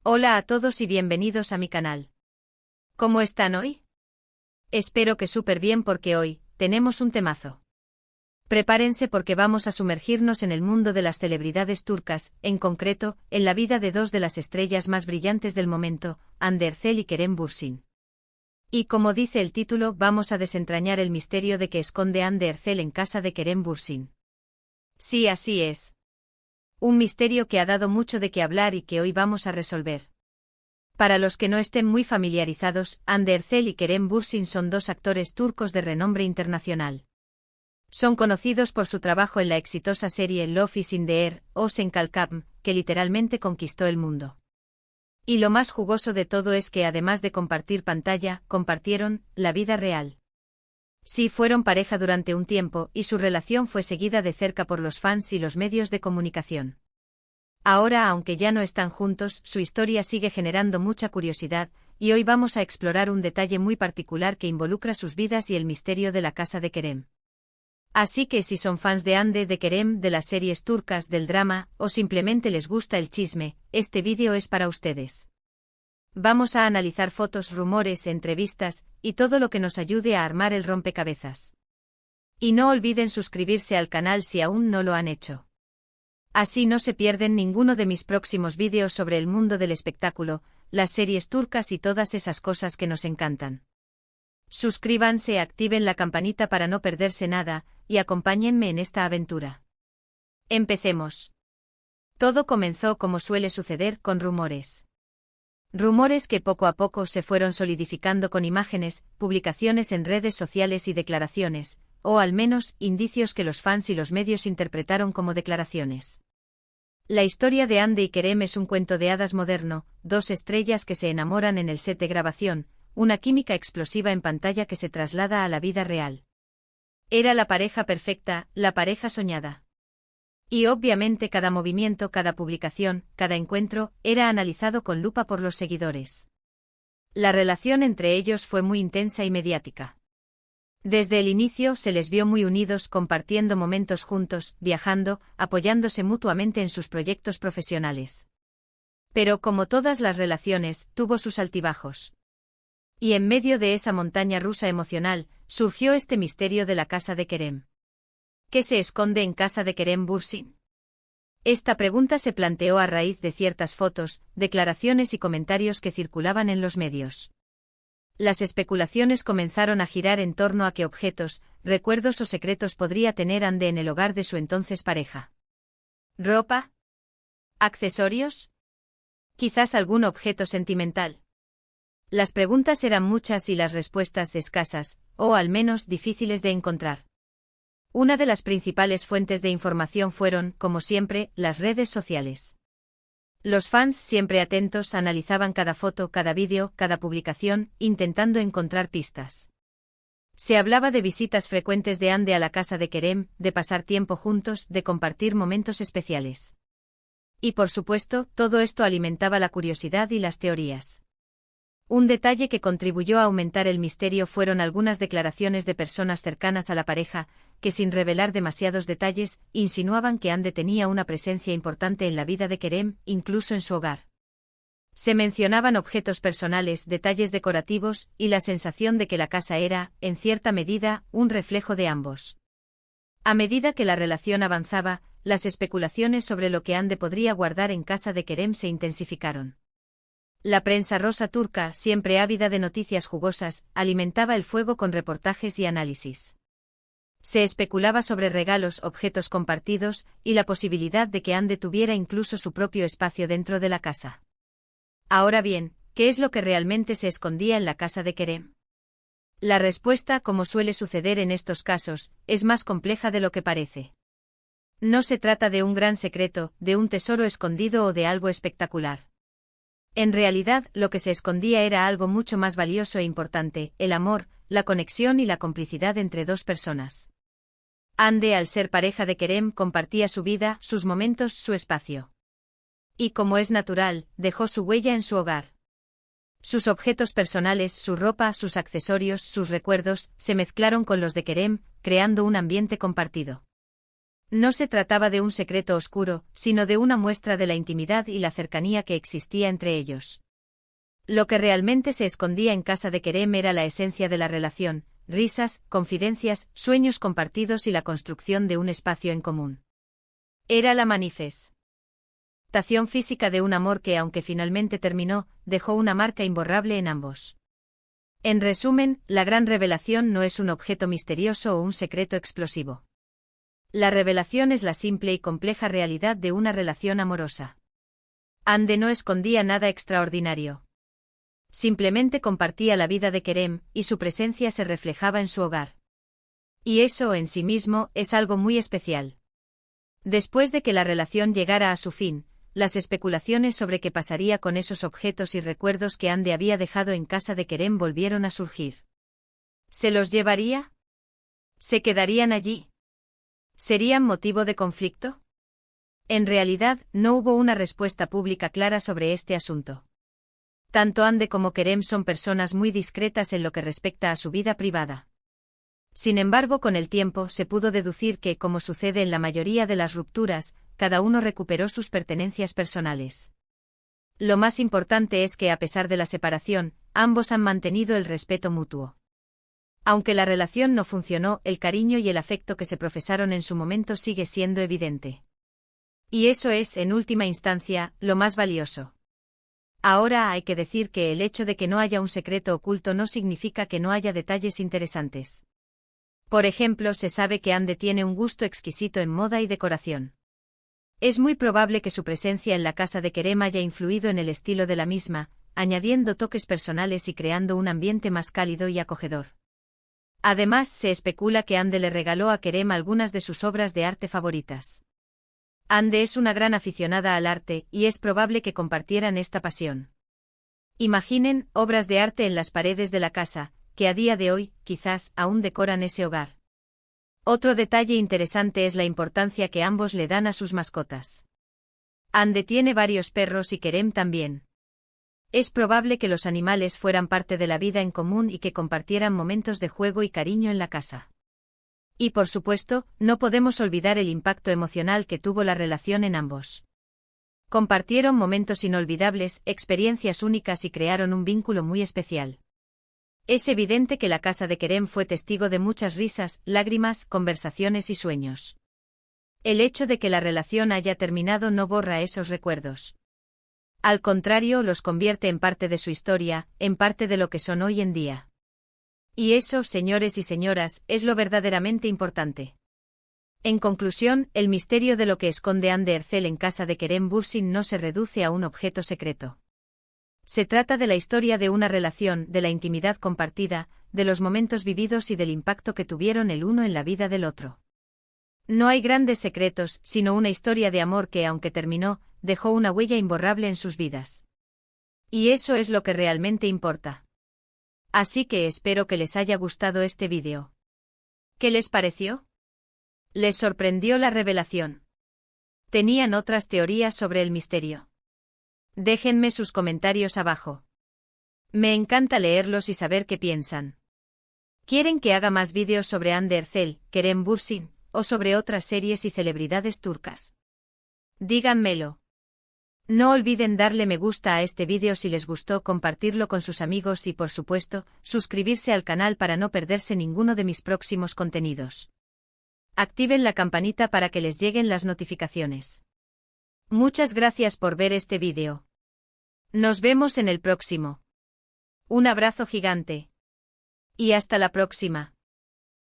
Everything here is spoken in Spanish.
Hola a todos y bienvenidos a mi canal. ¿Cómo están hoy? Espero que súper bien porque hoy tenemos un temazo. Prepárense porque vamos a sumergirnos en el mundo de las celebridades turcas, en concreto, en la vida de dos de las estrellas más brillantes del momento, Hande Erçel y Kerem Bürsin. Y como dice el título, vamos a desentrañar el misterio de que esconde Hande Erçel en casa de Kerem Bürsin. Sí, así es. Un misterio que ha dado mucho de qué hablar y que hoy vamos a resolver. Para los que no estén muy familiarizados, Hande Erçel y Kerem Bürsin son dos actores turcos de renombre internacional. Son conocidos por su trabajo en la exitosa serie Love is in the Air, o Sen Kalkam, que literalmente conquistó el mundo. Y lo más jugoso de todo es que además de compartir pantalla, compartieron la vida real. Sí, fueron pareja durante un tiempo y su relación fue seguida de cerca por los fans y los medios de comunicación. Ahora, aunque ya no están juntos, su historia sigue generando mucha curiosidad, y hoy vamos a explorar un detalle muy particular que involucra sus vidas y el misterio de la casa de Kerem. Así que si son fans de Hande, de Kerem, de las series turcas, del drama, o simplemente les gusta el chisme, este vídeo es para ustedes. Vamos a analizar fotos, rumores, entrevistas, y todo lo que nos ayude a armar el rompecabezas. Y no olviden suscribirse al canal si aún no lo han hecho. Así no se pierden ninguno de mis próximos vídeos sobre el mundo del espectáculo, las series turcas y todas esas cosas que nos encantan. Suscríbanse, activen la campanita para no perderse nada, y acompáñenme en esta aventura. Empecemos. Todo comenzó como suele suceder, con rumores. Rumores que poco a poco se fueron solidificando con imágenes, publicaciones en redes sociales y declaraciones, o al menos, indicios que los fans y los medios interpretaron como declaraciones. La historia de Hande y Kerem es un cuento de hadas moderno, dos estrellas que se enamoran en el set de grabación, una química explosiva en pantalla que se traslada a la vida real. Era la pareja perfecta, la pareja soñada. Y obviamente cada movimiento, cada publicación, cada encuentro, era analizado con lupa por los seguidores. La relación entre ellos fue muy intensa y mediática. Desde el inicio se les vio muy unidos, compartiendo momentos juntos, viajando, apoyándose mutuamente en sus proyectos profesionales. Pero como todas las relaciones, tuvo sus altibajos. Y en medio de esa montaña rusa emocional, surgió este misterio de la casa de Kerem. ¿Qué se esconde en casa de Kerem Bürsin? Esta pregunta se planteó a raíz de ciertas fotos, declaraciones y comentarios que circulaban en los medios. Las especulaciones comenzaron a girar en torno a qué objetos, recuerdos o secretos podría tener Hande en el hogar de su entonces pareja. ¿Ropa? ¿Accesorios? ¿Quizás algún objeto sentimental? Las preguntas eran muchas y las respuestas escasas, o al menos difíciles de encontrar. Una de las principales fuentes de información fueron, como siempre, las redes sociales. Los fans, siempre atentos, analizaban cada foto, cada vídeo, cada publicación, intentando encontrar pistas. Se hablaba de visitas frecuentes de Hande a la casa de Kerem, de pasar tiempo juntos, de compartir momentos especiales. Y por supuesto, todo esto alimentaba la curiosidad y las teorías. Un detalle que contribuyó a aumentar el misterio fueron algunas declaraciones de personas cercanas a la pareja, que sin revelar demasiados detalles, insinuaban que Hande tenía una presencia importante en la vida de Kerem, incluso en su hogar. Se mencionaban objetos personales, detalles decorativos, y la sensación de que la casa era, en cierta medida, un reflejo de ambos. A medida que la relación avanzaba, las especulaciones sobre lo que Hande podría guardar en casa de Kerem se intensificaron. La prensa rosa turca, siempre ávida de noticias jugosas, alimentaba el fuego con reportajes y análisis. Se especulaba sobre regalos, objetos compartidos, y la posibilidad de que Hande tuviera incluso su propio espacio dentro de la casa. Ahora bien, ¿qué es lo que realmente se escondía en la casa de Kerem? La respuesta, como suele suceder en estos casos, es más compleja de lo que parece. No se trata de un gran secreto, de un tesoro escondido o de algo espectacular. En realidad, lo que se escondía era algo mucho más valioso e importante, el amor, la conexión y la complicidad entre dos personas. Hande, al ser pareja de Kerem, compartía su vida, sus momentos, su espacio. Y como es natural, dejó su huella en su hogar. Sus objetos personales, su ropa, sus accesorios, sus recuerdos, se mezclaron con los de Kerem, creando un ambiente compartido. No se trataba de un secreto oscuro, sino de una muestra de la intimidad y la cercanía que existía entre ellos. Lo que realmente se escondía en casa de Kerem era la esencia de la relación, risas, confidencias, sueños compartidos y la construcción de un espacio en común. Era la manifestación física de un amor que, aunque finalmente terminó, dejó una marca imborrable en ambos. En resumen, la gran revelación no es un objeto misterioso o un secreto explosivo. La revelación es la simple y compleja realidad de una relación amorosa. Ande no escondía nada extraordinario. Simplemente compartía la vida de Kerem, y su presencia se reflejaba en su hogar. Y eso en sí mismo es algo muy especial. Después de que la relación llegara a su fin, las especulaciones sobre qué pasaría con esos objetos y recuerdos que Ande había dejado en casa de Kerem volvieron a surgir. ¿Se los llevaría? ¿Se quedarían allí? ¿Serían motivo de conflicto? En realidad, no hubo una respuesta pública clara sobre este asunto. Tanto Ande como Kerem son personas muy discretas en lo que respecta a su vida privada. Sin embargo, con el tiempo se pudo deducir que, como sucede en la mayoría de las rupturas, cada uno recuperó sus pertenencias personales. Lo más importante es que, a pesar de la separación, ambos han mantenido el respeto mutuo. Aunque la relación no funcionó, el cariño y el afecto que se profesaron en su momento sigue siendo evidente. Y eso es, en última instancia, lo más valioso. Ahora hay que decir que el hecho de que no haya un secreto oculto no significa que no haya detalles interesantes. Por ejemplo, se sabe que Ande tiene un gusto exquisito en moda y decoración. Es muy probable que su presencia en la casa de Kerem haya influido en el estilo de la misma, añadiendo toques personales y creando un ambiente más cálido y acogedor. Además, se especula que Ande le regaló a Kerem algunas de sus obras de arte favoritas. Ande es una gran aficionada al arte, y es probable que compartieran esta pasión. Imaginen, obras de arte en las paredes de la casa, que a día de hoy, quizás, aún decoran ese hogar. Otro detalle interesante es la importancia que ambos le dan a sus mascotas. Ande tiene varios perros y Kerem también. Es probable que los animales fueran parte de la vida en común y que compartieran momentos de juego y cariño en la casa. Y por supuesto, no podemos olvidar el impacto emocional que tuvo la relación en ambos. Compartieron momentos inolvidables, experiencias únicas y crearon un vínculo muy especial. Es evidente que la casa de Kerem fue testigo de muchas risas, lágrimas, conversaciones y sueños. El hecho de que la relación haya terminado no borra esos recuerdos. Al contrario, los convierte en parte de su historia, en parte de lo que son hoy en día. Y eso, señores y señoras, es lo verdaderamente importante. En conclusión, el misterio de lo que esconde Ande Erzel en casa de Kerem Bürsin no se reduce a un objeto secreto. Se trata de la historia de una relación, de la intimidad compartida, de los momentos vividos y del impacto que tuvieron el uno en la vida del otro. No hay grandes secretos, sino una historia de amor que, aunque terminó, dejó una huella imborrable en sus vidas. Y eso es lo que realmente importa. Así que espero que les haya gustado este vídeo. ¿Qué les pareció? ¿Les sorprendió la revelación? ¿Tenían otras teorías sobre el misterio? Déjenme sus comentarios abajo. Me encanta leerlos y saber qué piensan. ¿Quieren que haga más vídeos sobre Hande Erzel, Kerem Bürsin, o sobre otras series y celebridades turcas? Díganmelo. No olviden darle me gusta a este vídeo si les gustó, compartirlo con sus amigos y, por supuesto, suscribirse al canal para no perderse ninguno de mis próximos contenidos. Activen la campanita para que les lleguen las notificaciones. Muchas gracias por ver este vídeo. Nos vemos en el próximo. Un abrazo gigante. Y hasta la próxima.